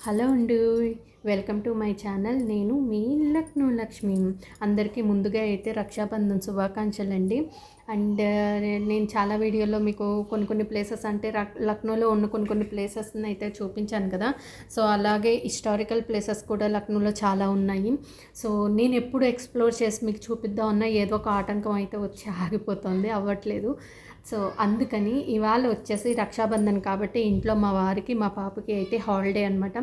Hello అండి. Welcome to my channel. నేను మీ లక్నో లక్ష్మి. అందరికీ ముందుగా అయితే రక్షాబంధన్ శుభాకాంక్షలండి. అండ్ నేను చాలా వీడియోలో మీకు కొన్ని ప్లేసెస్ అంటే లక్నోలో ఉన్న కొన్ని ప్లేసెస్ని అయితే చూపించాను కదా. సో అలాగే హిస్టారికల్ ప్లేసెస్ కూడా లక్నోలో చాలా ఉన్నాయి. సో నేను ఎప్పుడు ఎక్స్ప్లోర్ చేసి మీకు చూపిద్దాం అన్నా ఏదో ఒక ఆటంకం అయితే వచ్చి ఆగిపోతుంది, అవ్వట్లేదు. సో అందుకని ఇవాళ వచ్చేసి రక్షాబంధన్ కాబట్టి ఇంట్లో మా వారికి మా పాపకి అయితే హాలిడే అనమాట.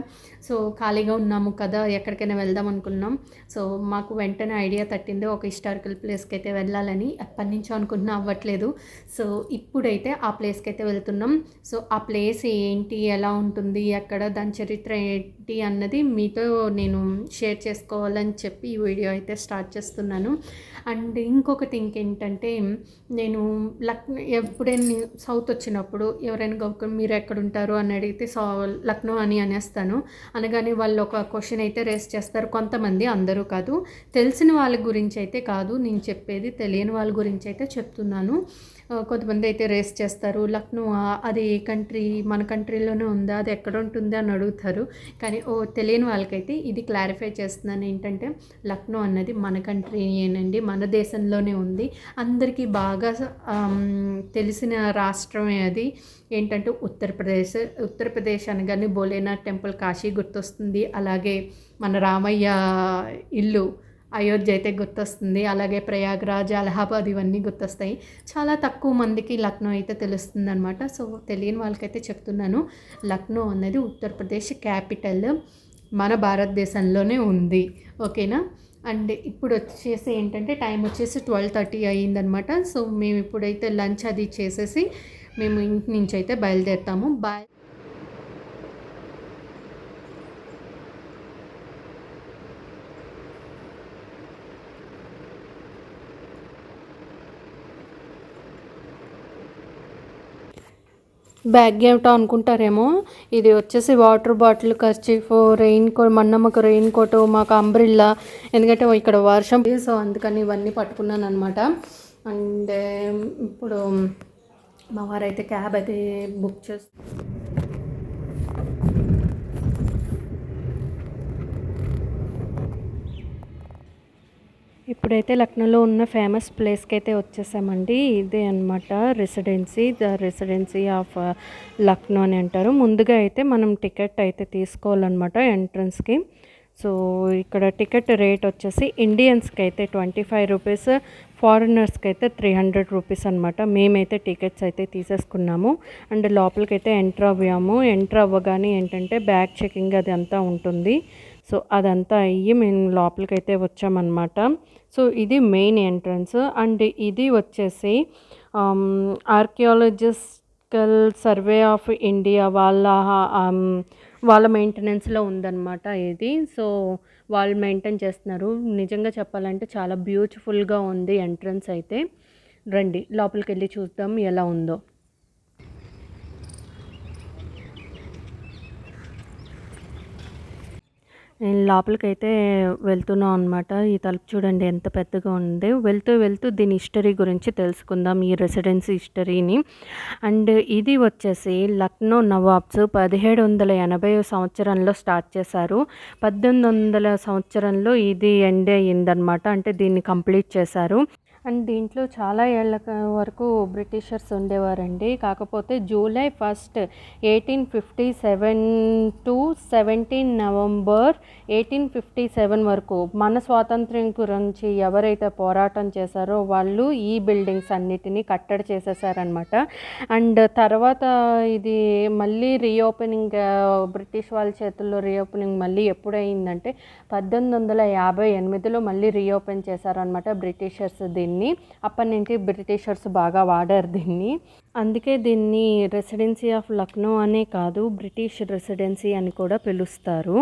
సో ఖాళీగా ఉన్నాము కదా, ఎక్కడికైనా వెళ్దాం అనుకున్నాం. సో మాకు వెంటనే ఐడియా తట్టింది ఒక హిస్టారికల్ ప్లేస్కి అయితే వెళ్ళాలని. ఎప్పటి నుంచో అనుకుంటున్నా, అవ్వట్లేదు. సో ఇప్పుడైతే ఆ ప్లేస్కి అయితే వెళ్తున్నాం. సో ఆ ప్లేస్ ఏంటి, ఎలా ఉంటుంది, అక్కడ దాని చరిత్ర ఏంటి అన్నది మీతో నేను షేర్ చేసుకోవాలని చెప్పి ఈ వీడియో అయితే స్టార్ట్ చేస్తున్నాను. అండ్ ఇంకొకటి ఇంకేంటంటే, నేను ఎప్పుడైనా సౌత్ వచ్చినప్పుడు ఎవరైనా గౌకం మీరు ఎక్కడుంటారు అని అడిగితే లక్నో అని అనేస్తాను. అనగానే వాళ్ళు ఒక క్వశ్చన్ అయితే రేస్ చేస్తారు కొంతమంది, అందరూ కాదు. తెలిసిన వాళ్ళ గురించి అయితే కాదు నేను చెప్పేది, తెలియని వాళ్ళ గురించి అయితే చెప్తున్నాను. కొంతమంది అయితే రేస్ చేస్తారు, లక్నో అది ఏ కంట్రీ, మన కంట్రీలోనే ఉందా, అది ఎక్కడ ఉంటుంది అని అడుగుతారు. కానీ తెలియని వాళ్ళకైతే ఇది క్లారిఫై చేస్తున్నాను. ఏంటంటే లక్నో అన్నది మన కంట్రీయేనండి, మన దేశంలోనే ఉంది. అందరికీ బాగా తెలిసిన రాష్ట్రమే అది. ఏంటంటే ఉత్తరప్రదేశ్ అనగానే భోలేనాథ్ టెంపుల్, కాశీ గుర్తొస్తుంది. అలాగే మన రామయ్య ఇల్లు అయోధ్య అయితే గుర్తొస్తుంది. అలాగే ప్రయాగ్రాజ్, అలహాబాద్ ఇవన్నీ గుర్తొస్తాయి. చాలా తక్కువ మందికి లక్నో అయితే తెలుస్తుంది అనమాట. సో తెలియని వాళ్ళకైతే చెప్తున్నాను, లక్నో అనేది ఉత్తరప్రదేశ్ క్యాపిటల్, మన భారతదేశంలోనే ఉంది. ఓకేనా. అండ్ ఇప్పుడు వచ్చేసి ఏంటంటే టైం వచ్చేసి 12:30 అయ్యిందనమాట. సో మేము ఇప్పుడైతే లంచ్ అది చేసేసి మేము ఇంటి నుంచి అయితే బయలుదేరుతాము. బ్యాగ్ ఏమిటో అనుకుంటారేమో, ఇది వచ్చేసి water bottle, kerchief, rain coat, మన్నమ్మకు రెయిన్ కోట్, మాకు అంబ్రిల్లా, ఎందుకంటే ఇక్కడ వర్షం. సో అందుకని ఇవన్నీ పట్టుకున్నాను అనమాట. అండ్ ఇప్పుడు మా వారైతే క్యాబ్ అయితే బుక్ చేస్తారు. ఇప్పుడైతే లక్నోలో ఉన్న ఫేమస్ ప్లేస్కి అయితే వచ్చేసామండి. ఇదే అనమాట residency, the residency of Lucknow అని అంటారు. ముందుగా అయితే మనం టికెట్ అయితే తీసుకోవాలన్నమాట ఎంట్రన్స్కి. సో ఇక్కడ టికెట్ రేట్ వచ్చేసి ఇండియన్స్కి అయితే 25 రూపీస్, ఫారినర్స్కి అయితే 300 రూపీస్ అనమాట. మేమైతే టికెట్స్ అయితే తీసేసుకున్నాము. అండ్ లోపలికి అయితే ఎంటర్ అవ్వాము. ఎంటర్ అవ్వగానే ఏంటంటే బ్యాగ్ చెకింగ్ అది అంతా ఉంటుంది. సో అదంతా అయ్యి మేము లోపలికి అయితే వచ్చామన్నమాట. సో ఇది మెయిన్ ఎంట్రన్స్. అండ్ ఇది వచ్చేసి ఆర్కియాలజికల్ సర్వే ఆఫ్ ఇండియా వాళ్ళ మెయింటెనెన్స్లో ఉందన్నమాట ఇది. సో వాళ్ళు మెయింటైన్ చేస్తున్నారు. నిజంగా చెప్పాలంటే చాలా బ్యూటిఫుల్గా ఉంది ఎంట్రన్స్ అయితే. రండి లోపలికి వెళ్ళి చూద్దాం ఎలా ఉందో. నేను లోపలికైతే వెళ్తున్నాం అనమాట. ఈ తలుపు చూడండి ఎంత పెద్దగా ఉంది. వెళ్తూ దీని హిస్టరీ గురించి తెలుసుకుందాం, ఈ రెసిడెన్సీ హిస్టరీని. అండ్ ఇది వచ్చేసి లక్నో నవాబ్స్ 1780 సంవత్సరంలో స్టార్ట్ చేశారు. 1800 సంవత్సరంలో ఇది ఎండ్ అయ్యిందనమాట. అంటే దీన్ని కంప్లీట్ చేశారు. అండ్ దీంట్లో చాలా ఏళ్ళ వరకు బ్రిటిషర్స్ ఉండేవారండి. కాకపోతే జూలై 1, 1857 టు 17 నవంబర్ 1857 వరకు మన స్వాతంత్ర్యం గురించి ఎవరైతే పోరాటం చేశారో వాళ్ళు ఈ బిల్డింగ్స్ అన్నిటినీ కట్టడి చేసేసారనమాట. అండ్ తర్వాత ఇది మళ్ళీ రీఓపెనింగ్, బ్రిటిష్ వాళ్ళ చేతుల్లో రీఓపెనింగ్ మళ్ళీ ఎప్పుడైందంటే 1858లో మళ్ళీ రీఓపెన్ చేశారనమాట బ్రిటిషర్స్ దీన్ని. అప్పటి నుంచి బ్రిటిషర్స్ బాగా వాడారు దీన్ని. అందుకే దీన్ని రెసిడెన్సీ ఆఫ్ లక్నో అనే కాదు, బ్రిటిష్ రెసిడెన్సీ అని కూడా పిలుస్తారు.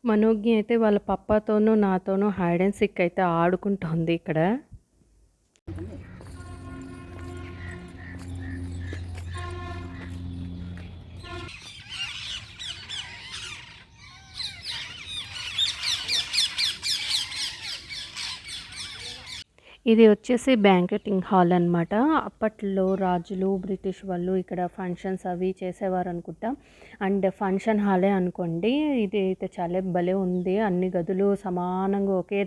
మనోజ్ఞ అయితే వాళ్ళ పప్పాతోనూ నాతోనూ హైడ్ అండ్ సిక్ అయితే ఆడుకుంటుంది ఇక్కడ. ఇది వచ్చేసి బ్యాంకెటింగ్ హాల్ అనమాట. అప్పట్లో రాజులు, బ్రిటిష్ వాళ్ళు ఇక్కడ ఫంక్షన్స్ అవి చేసేవారనుకుంటా. అండ్ ఫంక్షన్ హాలే అనుకోండి. ఇది అయితే చాలా భలే ఉంది. అన్ని గదులు సమానంగా ఒకే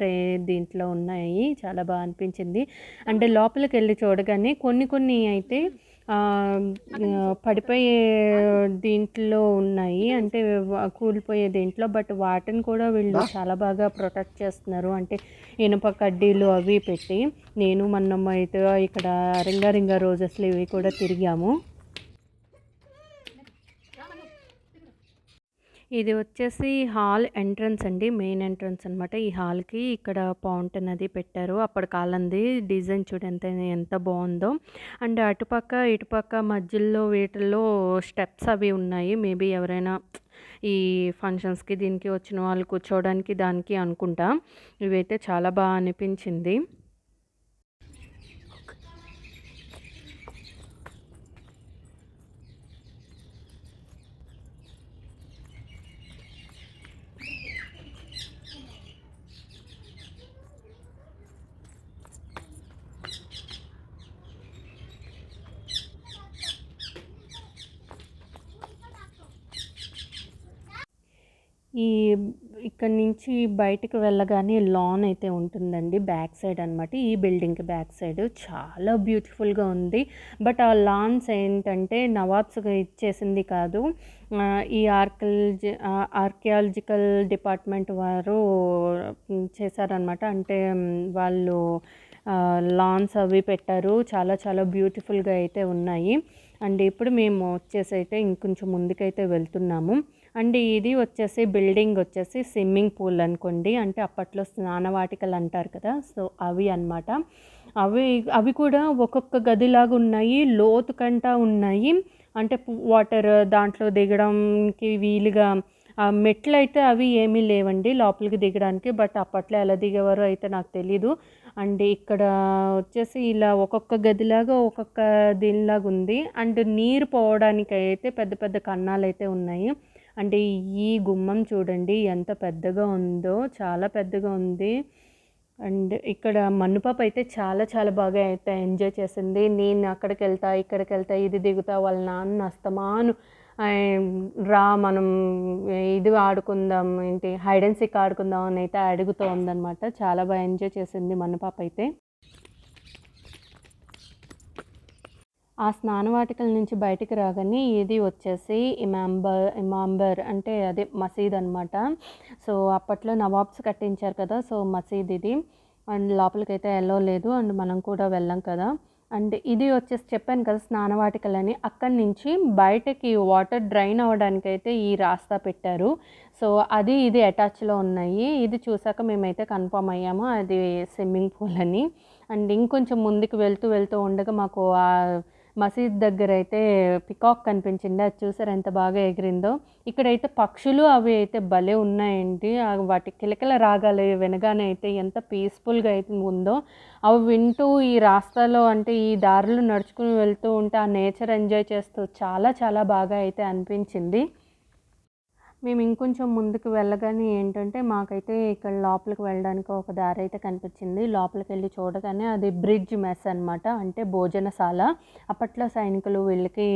దీంట్లో ఉన్నాయి. చాలా బాగా అనిపించింది. అంటే లోపలికెళ్ళి చూడగానే కొన్ని కొన్ని అయితే పడిపోయే దీంట్లో ఉన్నాయి. అంటే కూలిపోయే దీంట్లో. బట్ వాటిని కూడా వీళ్ళు చాలా బాగా ప్రొటెక్ట్ చేస్తున్నారు. అంటే ఇనుప కడ్డీలు అవి పెట్టి. నేను మొన్నమ్మ అయితే ఇక్కడ రింగా రోజెస్లు ఇవి కూడా తిరిగాము. ఇది వచ్చేసి హాల్ ఎంట్రన్స్ అండి. మెయిన్ ఎంట్రన్స్ అనమాట. ఈ హాల్కి ఇక్కడ ఫౌంటైన్ అది పెట్టారు. అప్పటి కాలంది డిజైన్ చూడండి ఎంత బాగుందో. అండ్ అటుపక్క ఇటుపక్క మధ్యలో వీటిల్లో స్టెప్స్ అవి ఉన్నాయి. మేబీ ఎవరైనా ఈ ఫంక్షన్స్కి దీనికి వచ్చిన వాళ్ళు కూర్చోవడానికి దానికి అనుకుంటా. ఇవైతే చాలా బాగా అనిపించింది. ఈ ఇక్కడి నుంచి బయటికి వెళ్ళగానే లాన్ అయితే ఉంటుందండి. బ్యాక్ సైడ్ అనమాట. ఈ బిల్డింగ్‌కి బ్యాక్ సైడ్ చాలా బ్యూటిఫుల్‌గా ఉంది. బట్ ఆ లాన్స్ ఏంటంటే నవాబ్స్‌గా ఇచ్చేసింది కాదు. ఈ ఆర్కియాలజికల్ డిపార్ట్మెంట్ వారు చేశారనమాట. అంటే వాళ్ళు లాన్స్ అవి పెట్టారు. చాలా చాలా బ్యూటిఫుల్‌గా అయితే ఉన్నాయి. అండ్ ఇప్పుడు మేము వచ్చేసి అయితే ఇంకొంచెం ముందుకైతే వెళ్తున్నాము. అండ్ ఇది వచ్చేసి బిల్డింగ్ వచ్చేసి స్విమ్మింగ్ పూల్ అనుకోండి. అంటే అప్పట్లో స్నానవాటికలు అంటారు కదా, సో అవి అనమాట. అవి అవి కూడా ఒక్కొక్క గదిలాగా ఉన్నాయి. లోతు కంటా ఉన్నాయి. అంటే వాటర్ దాంట్లో దిగడానికి వీలుగా మెట్లు అయితే అవి ఏమీ లేవండి లోపలికి దిగడానికి. బట్ అప్పట్లో ఎలా దిగేవారో అయితే నాకు తెలీదు. అండ్ ఇక్కడ వచ్చేసి ఇలా ఒక్కొక్క గదిలాగా ఒక్కొక్క దీనిలాగా ఉంది. అండ్ నీరు పోవడానికి అయితే పెద్ద పెద్ద కన్నాలు అయితే ఉన్నాయి. అంటే ఈ గుమ్మం చూడండి ఎంత పెద్దగా ఉందో. చాలా పెద్దగా ఉంది. అండ్ ఇక్కడ మన్నుపాప అయితే చాలా చాలా బాగా అయితే ఎంజాయ్ చేసింది. నేను అక్కడికి వెళ్తా ఇక్కడికి వెళ్తా ఇది దిగుతా వాళ్ళ నాన్న అస్తమాను రా మనం ఇది ఆడుకుందాం ఏంటి హైడ్ అండ్ సీక్ ఆడుకుందాం అని అయితే అడుగుతూ ఉందన్నమాట. చాలా బాగా ఎంజాయ్ చేసింది మన్నుపాప అయితే. ఆ స్నానవాటికల నుంచి బయటికి రాగానే ఇది వచ్చేసి ఇమాంబర్ అంటే అదే మసీద్ అనమాట. సో అప్పట్లో నవాబ్స్ కట్టించారు కదా, సో మసీద్ ఇది. అండ్ లోపలికైతే ఎల్లో లేదు. అండ్ మనం కూడా వెళ్ళాం కదా. అండ్ ఇది వచ్చేసి చెప్పాను కదా స్నానవాటికలని. అక్కడి నుంచి బయటకి వాటర్ డ్రైన్ అవ్వడానికి అయితే ఈ రాస్తా పెట్టారు. సో అది ఇది అటాచ్లో ఉన్నాయి. ఇది చూసాక మేమైతే కన్ఫర్మ్ అయ్యాము అది స్విమ్మింగ్ పూల్ అని. అండ్ ఇంకొంచెం ముందుకు వెళ్తూ వెళ్తూ ఉండగా మాకు మసీద్ దగ్గర అయితే పికాక్ కనిపించింది. అది చూసారు ఎంత బాగా ఎగిరిందో. ఇక్కడైతే పక్షులు అవి అయితే భలే ఉన్నాయండి. వాటి కిలకిల రాగాలు వినగానే అయితే ఎంత పీస్ఫుల్గా అయితే ఉందో. అవి వింటూ ఈ రాస్తాలో అంటే ఈ దారులు నడుచుకుని వెళ్తూ ఉంటే ఆ నేచర్ ఎంజాయ్ చేస్తూ చాలా చాలా బాగా అయితే అనిపించింది. మేము ఇంకొంచెం ముందుకు వెళ్ళగానే ఏంటంటే మాకైతే ఇక్కడ లోపలికి వెళ్ళడానికి ఒక దారి అయితే కనిపించింది. లోపలికి వెళ్ళి చూడగానే అది బ్రిడ్జ్ మెస్ అనమాట. అంటే భోజనశాల. అప్పట్లో సైనికులు వీళ్ళకి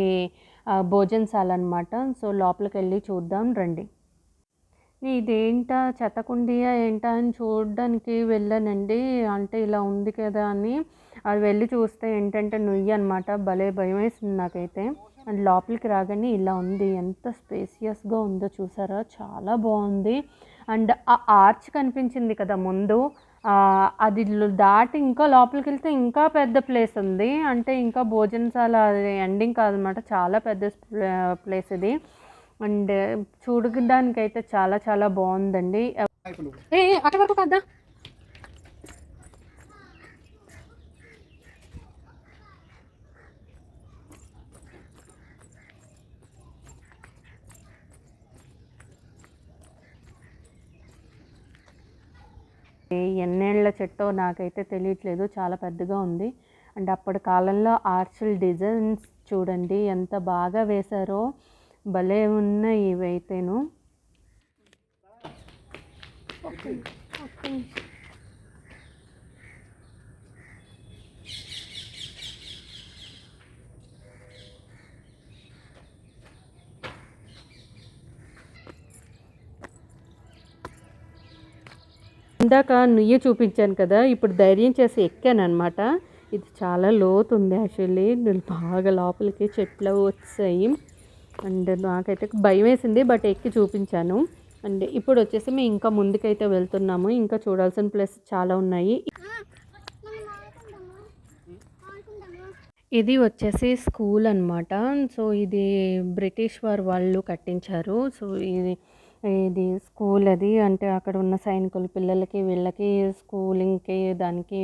భోజనశాల అనమాట. సో లోపలికి వెళ్ళి చూద్దాం రండి. ఇదేంటా చెత్తకుండీయా ఏంటా అని చూడడానికి వెళ్ళానండి. అంటే ఇలా ఉంది కదా అని అది వెళ్ళి చూస్తే ఏంటంటే నుయ్యి అనమాట. భలే భయం వేసింది నాకైతే. అండ్ లోపలికి రాగానే ఇలా ఉంది. ఎంత స్పేసియస్గా ఉందో చూసారా, చాలా బాగుంది. అండ్ ఆ ఆర్చ్ కనిపించింది కదా ముందు, అది దాటి ఇంకా లోపలికి వెళ్తే ఇంకా పెద్ద ప్లేస్ ఉంది. అంటే ఇంకా భోజనశాల ఎండింగ్ కాదనమాట, చాలా పెద్ద ప్లేస్ ఇది. అండ్ చూడడానికైతే చాలా చాలా బాగుందండి. అక్కడ వరకు కదా. ఎన్నేళ్ల చెట్టో నాకైతే తెలియట్లేదు, చాలా పెద్దగా ఉంది. అండ్ అప్పటి కాలంలో ఆర్చుల్ డిజైన్స్ చూడండి ఎంత బాగా వేశారో, భలే ఉన్నాయి ఇవైతేను. ఇందాక నుయ్యి చూపించాను కదా, ఇప్పుడు ధైర్యం చేసి ఎక్కానమాట. ఇది చాలా లోతు ఉంది యాక్చువల్లీ, బాగా లోపలికి చెట్లు వచ్చాయి. అండ్ నాకైతే భయం వేసింది, బట్ ఎక్కి చూపించాను. అండ్ ఇప్పుడు వచ్చేసి మేము ఇంకా ముందుకైతే వెళ్తున్నాము. ఇంకా చూడాల్సిన ప్లేస్ చాలా ఉన్నాయి. ఇది వచ్చేసి స్కూల్ అనమాట. సో ఇది బ్రిటిష్ వాళ్ళు కట్టించారు. సో ఇది స్కూల్ అది, అంటే అక్కడ ఉన్న సైనికుల పిల్లలకి వీళ్ళకి స్కూలింగ్కి దానికి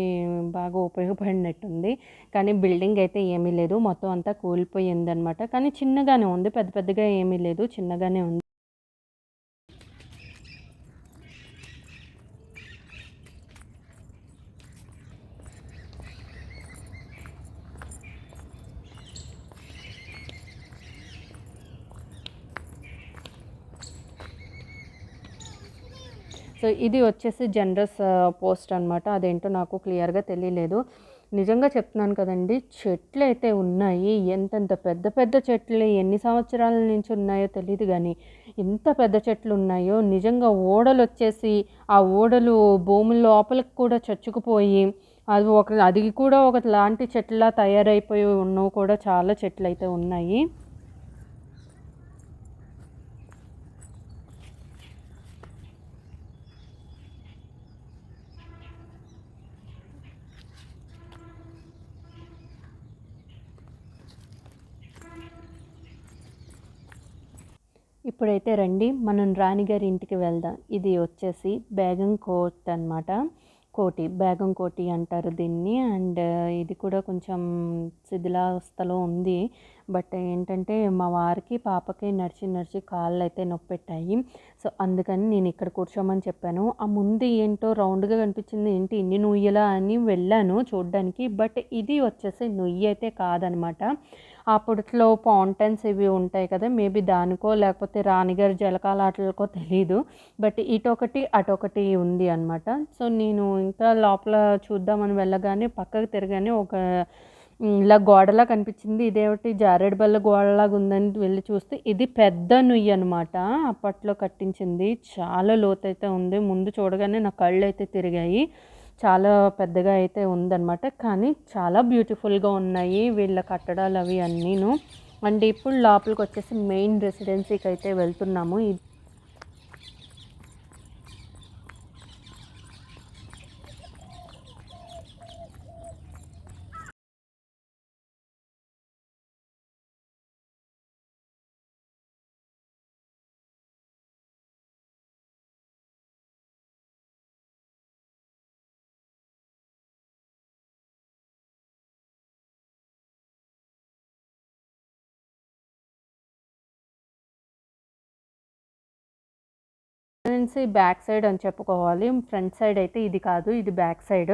బాగా ఉపయోగపడినట్టుంది. కానీ బిల్డింగ్ అయితే ఏమీ లేదు, మొత్తం అంతా కూలిపోయింది అనమాట. కానీ చిన్నగానే ఉంది, పెద్ద పెద్దగా ఏమీ లేదు, చిన్నగానే ఉంది. సో ఇది వచ్చేసి జనరస్ పోస్ట్ అనమాట. అదేంటో నాకు క్లియర్గా తెలియలేదు. నిజంగా చెప్తున్నాను కదండి, చెట్లు అయితే ఉన్నాయి, ఎంతెంత పెద్ద పెద్ద చెట్లు ఎన్ని సంవత్సరాల నుంచి ఉన్నాయో తెలియదు, కానీ ఎంత పెద్ద చెట్లు ఉన్నాయో. నిజంగా ఓడలు వచ్చేసి ఆ ఓడలు భూమి లోపలికి కూడా చచ్చుకుపోయి అది కూడా ఒకలాంటి చెట్లా తయారైపోయి ఉన్నవి కూడా చాలా చెట్లు అయితే ఉన్నాయి. ఇప్పుడైతే రండి మనం రాణిగారి ఇంటికి వెళ్దాం. ఇది వచ్చేసి బేగం కోట్ అనమాట. బేగం కోటి అంటారు దీన్ని. అండ్ ఇది కూడా కొంచెం శిథిలావస్థలో ఉంది. బట్ ఏంటంటే మా వారికి పాపకి నడిచి నడిచి కాళ్ళు అయితే నొప్పి పెట్టాయి. సో అందుకని నేను ఇక్కడ కూర్చోమని చెప్పాను. ఆ ముందు ఏంటో రౌండ్గా కనిపించింది, ఏంటి ఇన్ని నుయ్యలా అని వెళ్ళాను చూడ్డానికి. బట్ ఇది వచ్చేసి నుయ్యి అయితే కాదనమాట. అప్పట్లో ఫౌంటైన్స్ ఇవి ఉంటాయి కదా, మేబీ దానికో లేకపోతే రాణిగారి జలకాల ఆటలకో తెలీదు. బట్ ఇటొకటి అటొకటి ఉంది అనమాట. సో నేను ఇంకా లోపల చూద్దామని వెళ్ళగానే పక్కకు తిరగానే ఒక ఇలా గోడలా కనిపించింది. ఇదేమిటి జారేడు బల్ల గోడలాగా ఉందని వెళ్ళి చూస్తే ఇది పెద్ద నుయ్యి అనమాట. అప్పట్లో కట్టించింది, చాలా లోతైతే ఉంది. ముందు చూడగానే నా కళ్ళు అయితే తిరిగాయి. చాలా పెద్దగా అయితే ఉందన్నమాట. కానీ చాలా బ్యూటిఫుల్గా ఉన్నాయి వీళ్ళ కట్టడాలు అవి అన్నీను. అండ్ ఇప్పుడు లోపలికి వచ్చేసి మెయిన్ రెసిడెన్సీకి అయితే వెళ్తున్నాము. బ్యాక్ సైడ్ అని చెప్పుకోవాలి. ఫ్రంట్ సైడ్ అయితే ఇది కాదు, ఇది బ్యాక్ సైడ్.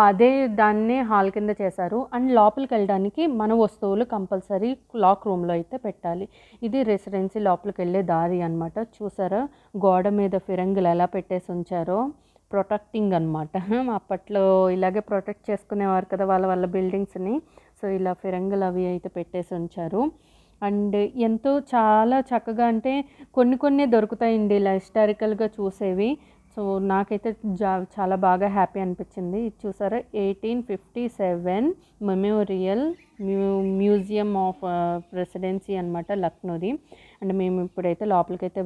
అదే దాన్ని హాల్ కింద చేశారు. అండ్ లోపలికి వెళ్ళడానికి మన వస్తువులు కంపల్సరీ లాక్ రూమ్లో అయితే పెట్టాలి. ఇది రెసిడెన్సీ లోపలికి వెళ్ళే దారి అనమాట. చూసారా గోడ మీద ఫిరంగులు ఎలా పెట్టేసి ఉంచారో, ప్రొటెక్టింగ్ అనమాట. అప్పట్లో ఇలాగే ప్రొటెక్ట్ చేసుకునేవారు కదా వాళ్ళ బిల్డింగ్స్ని. సో ఇలా ఫిరంగులు అవి అయితే పెట్టేసి ఉంచారు. అండ్ ఎంతో చాలా చక్కగా, అంటే కొన్ని దొరుకుతాయండి ఇలా హిస్టారికల్గా చూసేవి. సో నాకైతే చాలా బాగా హ్యాపీ అనిపించింది. ఇది చూసారా 1857 మెమోరియల్ మ్యూజియం ఆఫ్ ప్రెసిడెన్సీ అనమాట, లక్నోది. అండ్ మేము ఇప్పుడైతే లోపలికైతే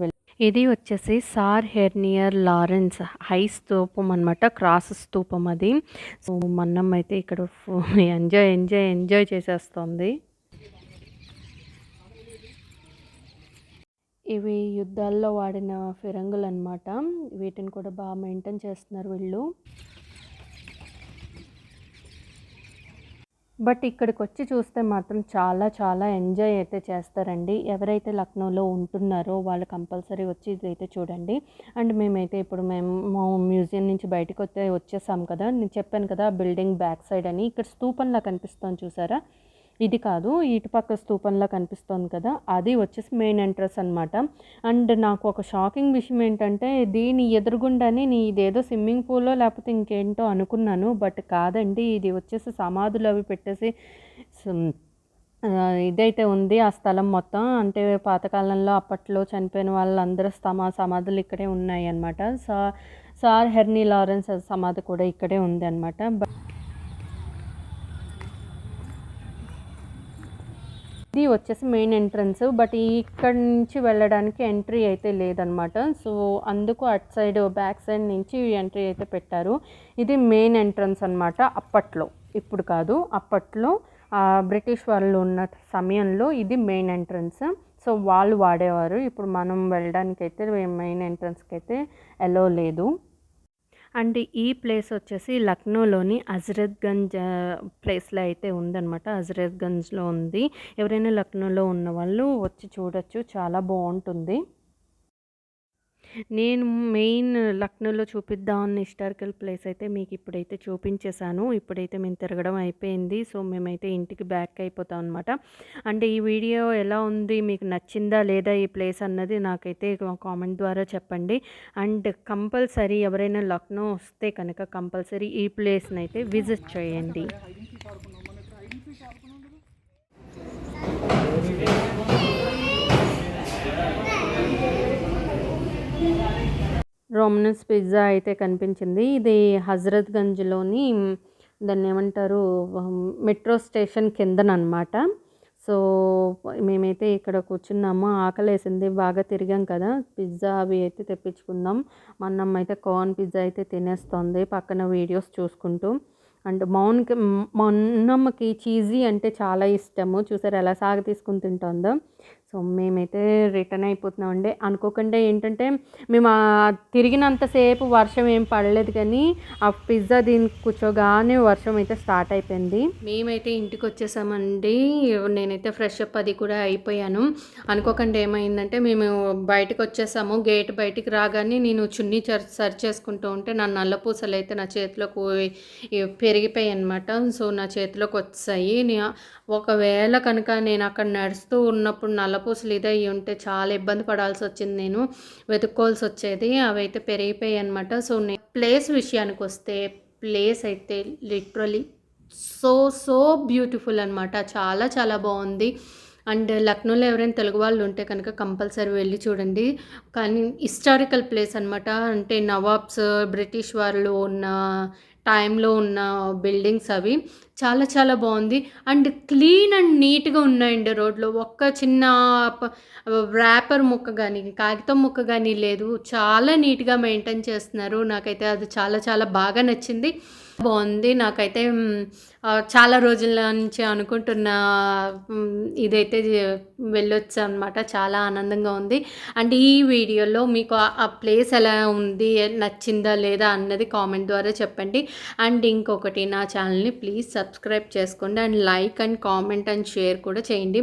ఇది వచ్చేసి సార్ హెర్నియర్ లారెన్స్ హై స్తూపం అనమాట, క్రాస్ స్తూపం అది. సో మన్నమ్మ అయితే ఇక్కడ ఎంజాయ్ చేసేస్తుంది. ఇవి యుద్ధాల్లో వాడిన ఫిరంగులు అనమాట. వీటిని కూడా బాగా మెయింటైన్ చేస్తున్నారు వీళ్ళు. బట్ ఇక్కడికొచ్చి చూస్తే మాత్రం చాలా చాలా ఎంజాయ్ అయితే చేస్తారండి. ఎవరైతే లక్నోలో ఉంటున్నారో వాళ్ళు కంపల్సరీ వచ్చి ఇదైతే చూడండి. అండ్ మేమైతే ఇప్పుడు మేము మ్యూజియం నుంచి వచ్చేసాం కదా! నేను చెప్పాను కదా! బిల్డింగ్ బ్యాక్ సైడ్ అని. ఇక్కడ స్తూపంలా కనిపిస్తోంది చూసారా? ఇది కాదు, ఇటుపక్క స్తూపంలా కనిపిస్తోంది కదా! అది వచ్చేసి మెయిన్ ఎంట్రన్స్ అనమాట. అండ్ నాకు ఒక షాకింగ్ విషయం ఏంటంటే దీని ఎదురుగుండానే ఇదేదో స్విమ్మింగ్ పూలో లేకపోతే ఇంకేంటో అనుకున్నాను. బట్ కాదండి, ఇది వచ్చేసి సమాధులు అవి పెట్టేసి ఇదైతే ఉంది ఆ స్థలం మొత్తం. అంటే పాతకాలంలో అప్పట్లో చనిపోయిన వాళ్ళందరూ సమాధులు ఇక్కడే ఉన్నాయన్నమాట. సార్ హెర్నీ లారెన్స్ సమాధి కూడా ఇక్కడే ఉంది అనమాట. ఇది వచ్చేసి మెయిన్ ఎంట్రన్స్. బట్ ఇక్కడి నుంచి వెళ్ళడానికి ఎంట్రీ అయితే లేదనమాట. సో అందుకు అటు సైడ్ బ్యాక్ సైడ్ నుంచి ఎంట్రీ అయితే పెట్టారు. ఇది మెయిన్ ఎంట్రన్స్ అనమాట అప్పట్లో, ఇప్పుడు కాదు. అప్పట్లో బ్రిటిష్ వాళ్ళు ఉన్న సమయంలో ఇది మెయిన్ ఎంట్రన్స్. సో వాళ్ళు వాడేవారు. ఇప్పుడు మనం వెళ్ళడానికైతే మెయిన్ ఎంట్రన్స్కి అయితే ఎలో లేదు. అండ్ ఈ ప్లేస్ వచ్చేసి లక్నోలోని హజరత్గంజ్ ప్లేస్లో అయితే ఉందన్నమాట. హజరత్గంజ్లో ఉంది. ఎవరైనా లక్నోలో ఉన్న వాళ్ళు వచ్చి చూడొచ్చు, చాలా బాగుంటుంది. నేను మెయిన్ లక్నోలో చూపిద్దామన్న హిస్టారికల్ ప్లేస్ అయితే మీకు ఇప్పుడైతే చూపించేశాను. ఇప్పుడైతే మేము తిరగడం అయిపోయింది. సో మేమైతే ఇంటికి బ్యాక్ అయిపోతాం అనమాట. అంటే ఈ వీడియో ఎలా ఉంది, మీకు నచ్చిందా లేదా ఈ ప్లేస్ అన్నది నాకైతే కామెంట్ ద్వారా చెప్పండి. అండ్ కంపల్సరీ ఎవరైనా లక్నో వస్తే కనుక కంపల్సరీ ఈ ప్లేస్ని అయితే విజిట్ చేయండి. రోమనస్ పిజ్జా అయితే కనిపించింది. ఇది హజరత్గంజ్లోని దాన్ని ఏమంటారు, మెట్రో స్టేషన్ కిందనమాట. సో మేమైతే ఇక్కడ కూర్చున్నాము. ఆకలేసింది, బాగా తిరిగాం కదా, పిజ్జా అవి అయితే తెప్పించుకుందాం. మా అన్నమ్మ అయితే కార్న్ పిజ్జా అయితే తినేస్తుంది పక్కన వీడియోస్ చూసుకుంటూ. అండ్ మా అన్నమ్మకి చీజీ అంటే చాలా ఇష్టము. చూసారు ఎలా సాగ తీసుకుని తింటుందో. సో మేమైతే రిటర్న్ అయిపోతున్నామండి. అనుకోకుండా ఏంటంటే మేము తిరిగినంతసేపు వర్షం ఏం పడలేదు, కానీ ఆ పిజ్జా దీనికి కూర్చోగానే వర్షం అయితే స్టార్ట్ అయిపోయింది. మేమైతే ఇంటికి వచ్చేసామండి. నేనైతే ఫ్రెష్ అప్ అది కూడా అయిపోయాను. అనుకోకుండా ఏమైందంటే మేము బయటకు వచ్చేసాము. గేట్ బయటికి రాగానే నేను చున్నీ సర్చ్ చేసుకుంటూ ఉంటే నా నల్లపూసలు అయితే నా చేతిలోకి పెరిగిపోయాయి అనమాట. సో నా చేతిలోకి వచ్చాయి. ఒకవేళ కనుక నేను అక్కడ నడుస్తూ ఉన్నప్పుడు నల్లపూసలు ఇదయ్యి ఉంటే చాలా ఇబ్బంది పడాల్సి వచ్చింది, నేను వెతుక్కోవాల్సి వచ్చేది. అవి అయితే పెరిగిపోయాయి అనమాట. సో ప్లేస్ విషయానికి వస్తే ప్లేస్ అయితే లిటరలీ సో బ్యూటిఫుల్ అనమాట. చాలా చాలా బాగుంది. అండ్ లక్నోలో ఎవరైనా తెలుగు వాళ్ళు ఉంటే కనుక కంపల్సరీ వెళ్ళి చూడండి. కానీ హిస్టారికల్ ప్లేస్ అనమాట. అంటే నవాబ్స్, బ్రిటిష్ వాళ్ళు ఉన్న టైంలో ఉన్న బిల్డింగ్స్ అవి చాలా చాలా బాగుంది. అండ్ క్లీన్ అండ్ నీట్గా ఉన్నాయండి రోడ్లో. ఒక్క చిన్న ర్యాపర్ ముక్క కానీ కాగితం ముక్క కానీ లేదు. చాలా నీట్గా మెయింటైన్ చేస్తున్నారు. నాకైతే అది చాలా చాలా బాగా నచ్చింది, బాగుంది. నాకైతే చాలా రోజుల నుంచి అనుకుంటున్న ఇదైతే వెళ్ళొచ్చు అనమాట. చాలా ఆనందంగా ఉంది. అండ్ ఈ వీడియోలో మీకు ఆ ప్లేస్ ఎలా ఉంది, నచ్చిందా లేదా అన్నది కామెంట్ ద్వారా చెప్పండి. అండ్ ఇంకొకటి, నా ఛానల్ని ప్లీజ్ సబ్స్క్రైబ్ చేసుకోండి. And like and comment and share కూడా చేయండి.